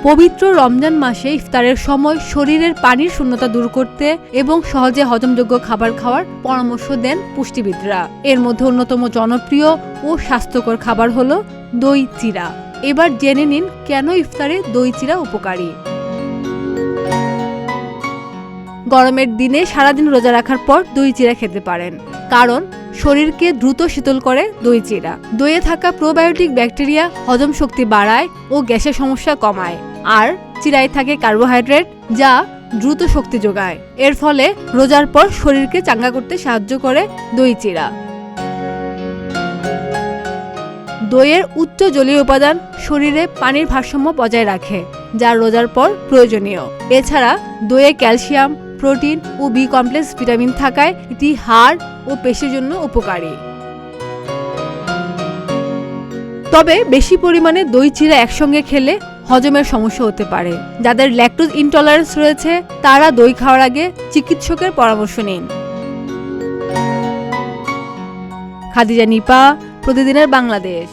পবিত্র রমজান মাসে ইফতারের সময় শরীরের পানির শূন্যতা দূর করতে এবং সহজে হজমযোগ্য খাবার খাওয়ার পরামর্শ দেন পুষ্টিবিদরা। এর মধ্যে অন্যতম জনপ্রিয় ও স্বাস্থ্যকর খাবার হলো দই চিড়া। এবার জেনে নিন কেন ইফতারে দই চিড়া উপকারী। গরমের দিনে সারাদিন রোজা রাখার পর দই চিড়া খেতে পারেন, কারণ শরীরকে দ্রুত শীতল করে দই চিড়া। দইয়ে থাকা প্রোবায়োটিক ব্যাকটেরিয়া হজম শক্তি বাড়ায় ও গ্যাসের সমস্যা কমায়। আর চিড়ায় থাকে কার্বোহাইড্রেট, যা দ্রুত শক্তি যোগায়। এর ফলে রোজার পর শরীরকে চাঙ্গা করতে সাহায্য করে দই চিড়া। দইয়ের উচ্চ জলীয় উপাদান শরীরে পানির ভারসাম্য বজায় রাখে, যা রোজার পর প্রয়োজনীয়। এছাড়া দইয়ে ক্যালসিয়াম, প্রোটিন ও বি কমপ্লেক্স ভিটামিন থাকায় এটি হাড় ও পেশির জন্য উপকারী। তবে বেশি পরিমাণে দই চিড়া একসঙ্গে খেলে হজমের সমস্যা হতে পারে। যাদের ল্যাকটোজ ইনটলারেন্স রয়েছে তারা দই খাওয়ার আগে চিকিৎসকের পরামর্শ নিন। খাদিজা নিপা, প্রতিদিনের বাংলাদেশ।